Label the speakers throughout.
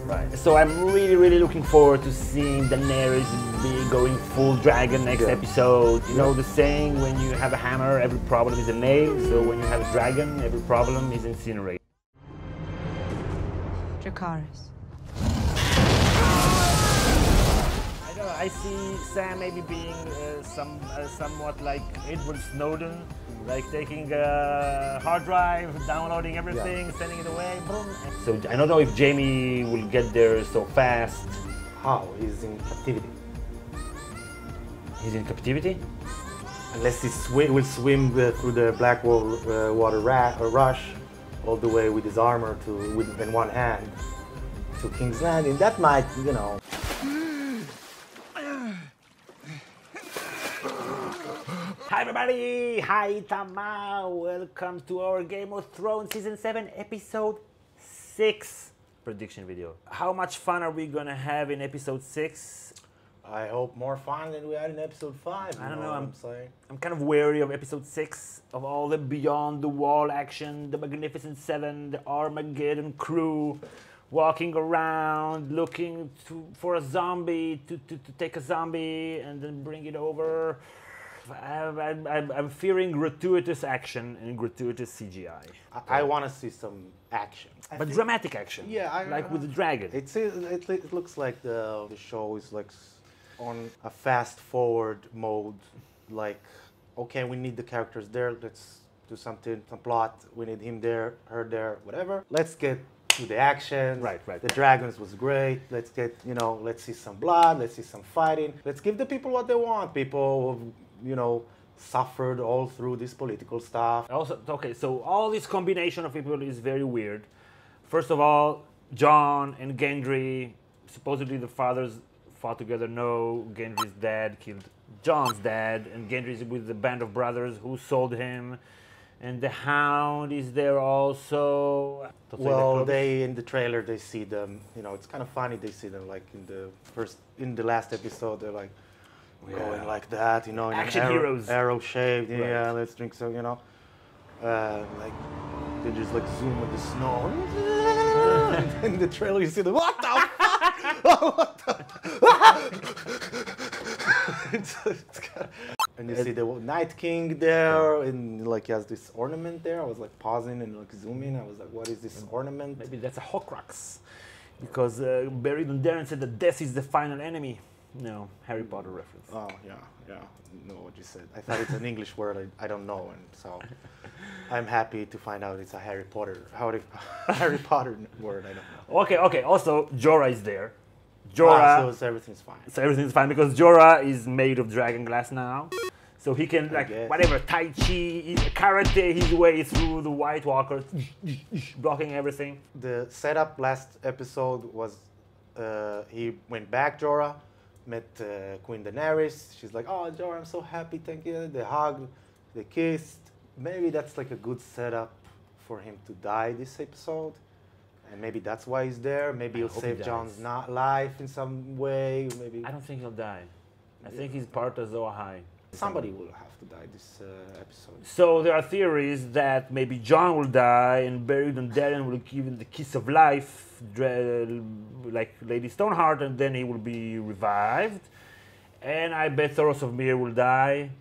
Speaker 1: Right. So I'm really looking forward to seeing Daenerys be going full dragon next episode. You know the saying, when you have a hammer, every problem is a nail. So when you have a dragon, every problem is incinerated.
Speaker 2: Dracarys.
Speaker 1: I see Sam maybe being somewhat like Edward Snowden, like taking a hard drive, downloading everything, sending it away, boom. So I don't know if Jaime will get there so fast.
Speaker 3: How? He's in captivity.
Speaker 1: He's in captivity?
Speaker 3: Unless he will swim through the black water rush all the way with his armor in one hand to King's Landing. That might, you know.
Speaker 1: Hi everybody! Hi Tama! Welcome to our Game of Thrones Season 7 Episode 6 prediction video. How much fun are we gonna have in Episode 6?
Speaker 3: I hope more fun than we had in Episode 5.
Speaker 1: I don't know,
Speaker 3: I'm saying.
Speaker 1: I'm kind of wary of Episode 6, of all the Beyond the Wall action, the Magnificent Seven, the Armageddon crew, walking around, looking for a zombie, to take a zombie and then bring it over. I'm fearing gratuitous action and gratuitous CGI.
Speaker 3: I want to see some action.
Speaker 1: But dramatic action.
Speaker 3: Yeah,
Speaker 1: like with the dragon.
Speaker 3: It looks like the show is like on a fast forward mode. Like, okay, we need the characters there. Let's do something, some plot. We need him there, her there, whatever. Let's get to the action.
Speaker 1: Right.
Speaker 3: The dragons was great. Let's get, let's see some blood. Let's see some fighting. Let's give the people what they want. People who, suffered all through this political stuff.
Speaker 1: Also, okay, so all this combination of people is very weird. First of all, Jon and Gendry, supposedly the fathers fought together. No, Gendry's dad killed Jon's dad, and Gendry's with the band of brothers who sold him. And the Hound is there also.
Speaker 3: Well, in the trailer, they see them, it's kind of funny, they see them like in the last episode, they're like, going like that, in
Speaker 1: action
Speaker 3: an
Speaker 1: heroes,
Speaker 3: arrow shaped.
Speaker 1: Right.
Speaker 3: Yeah, let's drink some, like they just like zoom with the snow. And in the trailer, you see them. What the fuck? What the? And you see the Night King there, and like he has this ornament there. I was like pausing and like zooming. I was like, what is this ornament?
Speaker 1: Maybe that's a Horcrux, because Barry Dondarrion said that death is the final enemy. No, Harry Potter reference.
Speaker 3: Oh, yeah. Know what you said. I thought it's an English word I don't know, and so I'm happy to find out it's a Harry Potter word I don't know.
Speaker 1: Okay. Also, Jorah is there. Jorah.
Speaker 3: So everything's fine.
Speaker 1: So everything's fine because Jorah is made of dragon glass now. So he can, whatever, Tai Chi, karate his way through the White Walkers, blocking everything.
Speaker 3: The setup last episode was he went back, Jorah, met Queen Daenerys. She's like, oh, Jorah, I'm so happy, thank you. They hugged, they kissed. Maybe that's like a good setup for him to die this episode. And maybe that's why he's there. Maybe he'll save Jon's life in some way. Maybe.
Speaker 1: I don't think he'll die. I think he's part of Azor Ahai.
Speaker 3: Somebody will have to die this episode.
Speaker 1: So there are theories that maybe Jon will die and Barry Dondarrion will give him the kiss of life, like Lady Stoneheart, and then he will be revived. And I bet Thoros of Myr will die.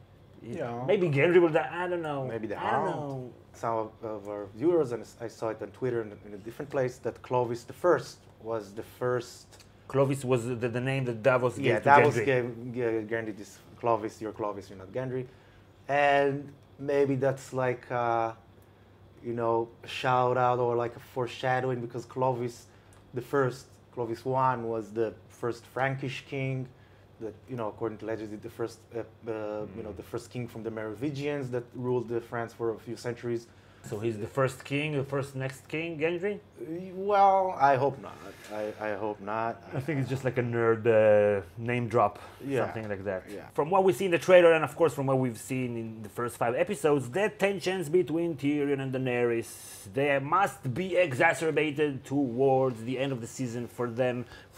Speaker 3: Yeah.
Speaker 1: Maybe Gendry will die. I don't know.
Speaker 3: Maybe the
Speaker 1: I don't
Speaker 3: Hound.
Speaker 1: know.
Speaker 3: Some of our viewers, and I saw it on Twitter in a different place, that Clovis the First was the first.
Speaker 1: Clovis was the name that Davos gave to
Speaker 3: Davos
Speaker 1: Gendry.
Speaker 3: gave Gendry this Clovis, you're not Gendry. And maybe that's like, shout out or like a foreshadowing, because Clovis I was the first Frankish king that, according to legend, the first, the first king from the Merovingians that ruled France for a few centuries.
Speaker 1: So he's the first king, the first next king, Gendry?
Speaker 3: Well, I hope not. I hope not.
Speaker 1: I think it's just like a nerd name drop,
Speaker 3: Yeah.
Speaker 1: something like that.
Speaker 3: Yeah.
Speaker 1: From what we see in the trailer, and of course from what we've seen in the first 5 episodes, the tensions between Tyrion and Daenerys, they must be exacerbated towards the end of the season for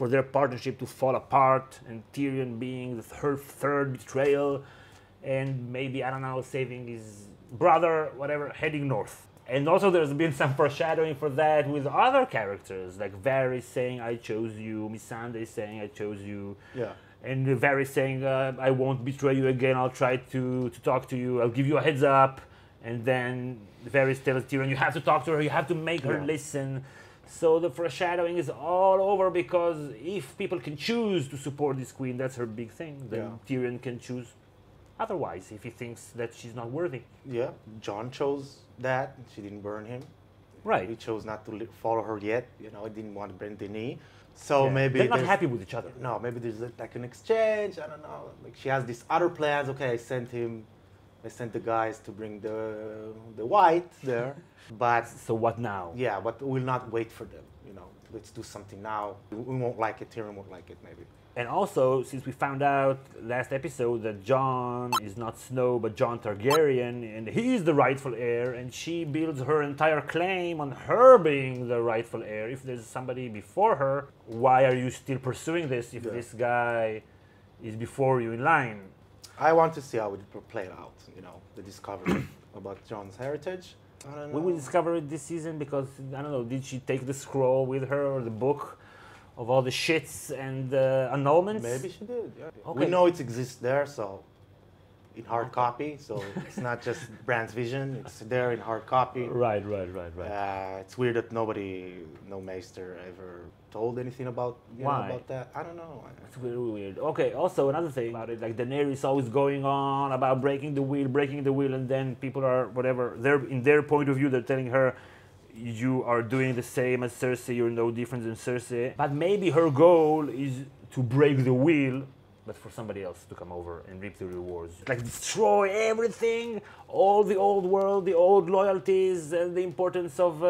Speaker 1: their partnership to fall apart, and Tyrion being her third betrayal, and maybe, I don't know, saving his brother, whatever, heading north. And also there's been some foreshadowing for that with other characters, like Varys saying, I chose you, Missandei saying, I chose you.
Speaker 3: Yeah.
Speaker 1: And Varys saying, I won't betray you again, I'll try to talk to you, I'll give you a heads up. And then Varys tells Tyrion, you have to talk to her, you have to make her listen. So the foreshadowing is all over because if people can choose to support this queen, that's her big thing, then Tyrion can choose otherwise if he thinks that she's not worthy.
Speaker 3: Yeah, Jon chose that. She didn't burn him.
Speaker 1: Right.
Speaker 3: He chose not to follow her yet. You know, he didn't want to bend the knee. So maybe
Speaker 1: they're not happy with each other.
Speaker 3: No, maybe there's like an exchange. I don't know. Like she has these other plans. Okay, I sent the guys to bring the white there. But
Speaker 1: So what now?
Speaker 3: yeah, but we'll not wait for them. You know, let's do something now. We won't like it. Tyrion won't like it. Maybe.
Speaker 1: And also, since we found out last episode that Jon is not Snow but Jon Targaryen, and he's the rightful heir, and she builds her entire claim on her being the rightful heir. If there's somebody before her, why are you still pursuing this if this guy is before you in line?
Speaker 3: I want to see how it played out. You know, the discovery about Jon's heritage. I don't know.
Speaker 1: We will discover it this season because, I don't know, did she take the scroll with her or the book of all the shits and annulments?
Speaker 3: Maybe she did. Yeah.
Speaker 1: Okay.
Speaker 3: We know it exists there, so in hard copy. So it's not just Brand's vision; it's there in hard copy.
Speaker 1: Right.
Speaker 3: It's weird that no Maester ever told anything about
Speaker 1: Why?
Speaker 3: About that. I don't know.
Speaker 1: It's really weird. Okay, also another thing about it, like Daenerys always going on about breaking the wheel, and then people are whatever. They're in their point of view, they're telling her, you are doing the same as Cersei, you're no different than Cersei. But maybe her goal is to break the wheel, but for somebody else to come over and reap the rewards. Like destroy everything, all the old world, the old loyalties, and the importance of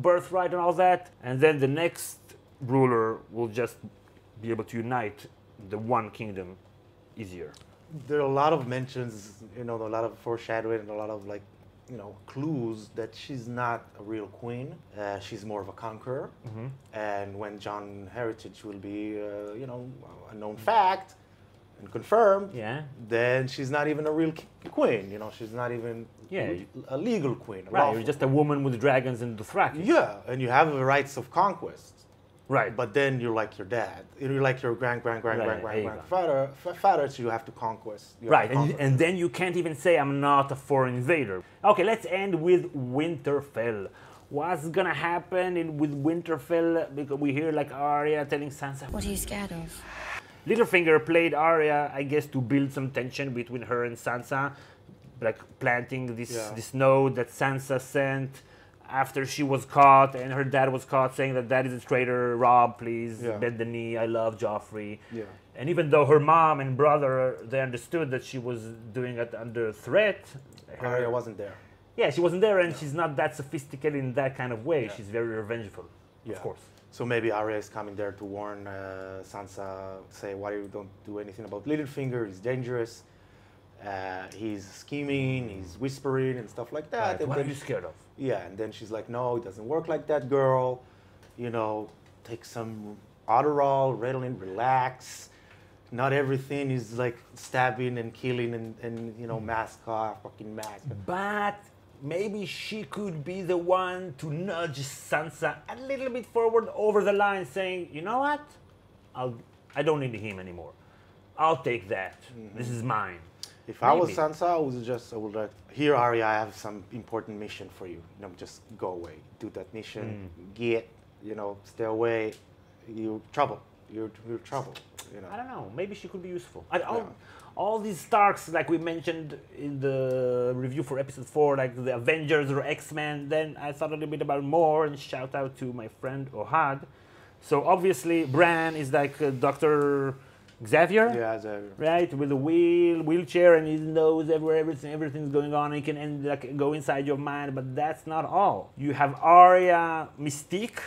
Speaker 1: birthright and all that. And then the next ruler will just be able to unite the one kingdom easier.
Speaker 3: There are a lot of mentions, a lot of foreshadowing, and a lot of clues that she's not a real queen. She's more of a conqueror.
Speaker 1: Mm-hmm.
Speaker 3: And when Jon heritage will be, a known fact and confirmed, then she's not even a real queen. She's not even a legal queen.
Speaker 1: Right, you're just a woman with dragons and Dothraki.
Speaker 3: Yeah, and you have the rights of conquest.
Speaker 1: Right.
Speaker 3: But then you're like your dad. You're like your grandfather, so you have to conquest.
Speaker 1: Right, and then you can't even say, I'm not a foreign invader. Okay, let's end with Winterfell. What's gonna happen with Winterfell? Because we hear like Arya telling Sansa.
Speaker 2: What are you scared of?
Speaker 1: Littlefinger played Arya, I guess, to build some tension between her and Sansa, like planting this note that Sansa sent after she was caught and her dad was caught, saying that is a traitor, Rob, please, bend the knee, I love Joffrey.
Speaker 3: Yeah.
Speaker 1: And even though her mom and brother, they understood that she was doing it under threat.
Speaker 3: Arya wasn't there.
Speaker 1: Yeah, she wasn't there, and she's not that sophisticated in that kind of way. She's very revengeful, of course.
Speaker 3: So maybe Arya is coming there to warn Sansa, say, why you don't do anything about Littlefinger, he's dangerous. He's scheming, he's whispering and stuff like that.
Speaker 1: Right.
Speaker 3: And
Speaker 1: what
Speaker 3: then,
Speaker 1: are you scared of?
Speaker 3: Yeah, and then she's like, no, it doesn't work like that, girl. Take some Adderall, Ritalin, relax. Not everything is like stabbing and killing and mask off, fucking mask.
Speaker 1: But maybe she could be the one to nudge Sansa a little bit forward over the line, saying, you know what? I don't need him anymore. I'll take that. Mm-hmm. This is mine.
Speaker 3: If I was Sansa, I would like, here, Arya, I have some important mission for you. Just go away. Do that mission. Stay away. You're trouble. You're trouble.
Speaker 1: I don't know. Maybe she could be useful. All these Starks, like we mentioned in the review for episode 4, like the Avengers or X-Men, then I thought a little bit about more, and shout out to my friend Ohad. So obviously, Bran is like Dr. Xavier, right, with a wheelchair, and he knows everything's going on. He can go inside your mind, but that's not all. You have Arya Mystique.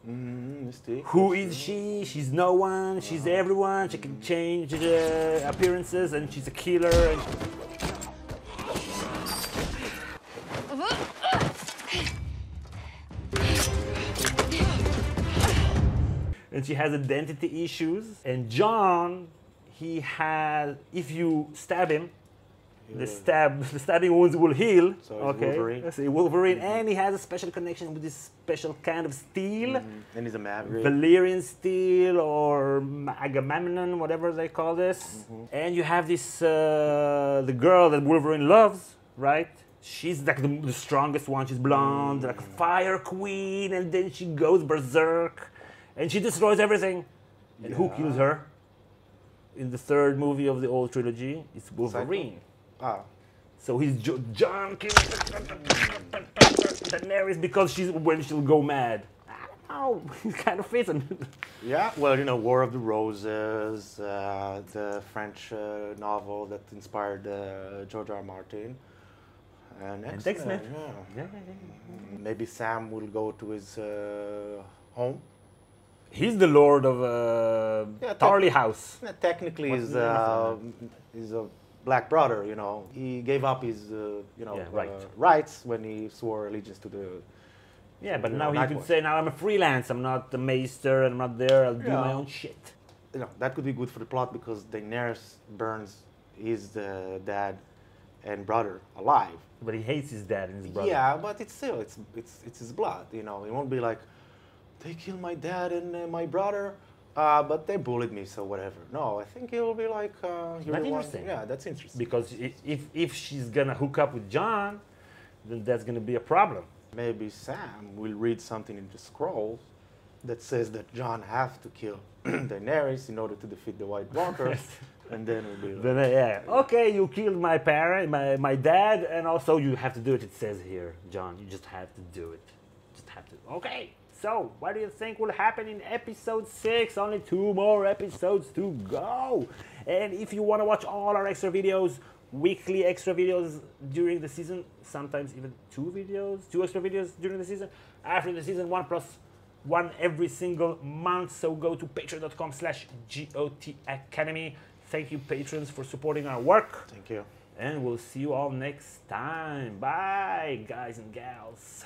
Speaker 3: Mystique.
Speaker 1: Who is she? She's no one. She's everyone. She can change appearances, and she's a killer. And she has identity issues. And Jon, he has, if you stab him, the stabbing wounds will heal.
Speaker 3: So he's Wolverine.
Speaker 1: Let's see, Wolverine, and he has a special connection with this special kind of steel,
Speaker 3: And he's a maverick.
Speaker 1: Valyrian steel or Agamemnon, whatever they call this. And you have this the girl that Wolverine loves, right? She's like the strongest one. She's blonde, like a fire queen, and then she goes berserk, and she destroys everything. And who kills her? In the third movie of the old trilogy, it's Wolverine.
Speaker 3: Ah,
Speaker 1: So he's John kills Daenerys because when she'll go mad. I don't know. He kind of fits.
Speaker 3: yeah. Well, you know, War of the Roses, the French novel that inspired George R. R. Martin. And
Speaker 1: X-Men.
Speaker 3: Yeah. Maybe Sam will go to his home.
Speaker 1: He's the lord of Tarly House.
Speaker 3: Yeah, technically,
Speaker 1: What's
Speaker 3: he's
Speaker 1: the
Speaker 3: he's a black brother. You know, he gave up his rights when he swore allegiance to the.
Speaker 1: Yeah, but now he
Speaker 3: Night
Speaker 1: could
Speaker 3: Watch.
Speaker 1: say, now I'm a freelance. I'm not the maester, and I'm not there. I'll do
Speaker 3: Yeah.
Speaker 1: my own shit.
Speaker 3: You know, that could be good for the plot because Daenerys burns his dad and brother alive.
Speaker 1: But he hates his dad and his brother.
Speaker 3: Yeah, but it's still it's his blood. You know, it won't be like they killed my dad and my brother, but they bullied me, so whatever. No, I think it will be like you're
Speaker 1: That's
Speaker 3: the one.
Speaker 1: interesting.
Speaker 3: Yeah, that's interesting.
Speaker 1: Because if she's gonna hook up with John, then that's gonna be a problem.
Speaker 3: Maybe Sam will read something in the scrolls that says that John have to kill Daenerys in order to defeat the White Walkers, and then it'll be like,
Speaker 1: Then yeah, okay, you killed my parent, my dad, and also you have to do it. It says here, John, you just have to do it. Just have to. Okay. So, what do you think will happen in episode 6? Only 2 more episodes to go. And if you want to watch all our extra videos, weekly extra videos during the season, sometimes even 2 extra videos during the season, after the season 1 plus 1 every single month. So go to patreon.com/GOT Academy. Thank you, patrons, for supporting our work.
Speaker 3: thank you.
Speaker 1: And we'll see you all next time. Bye, guys and gals.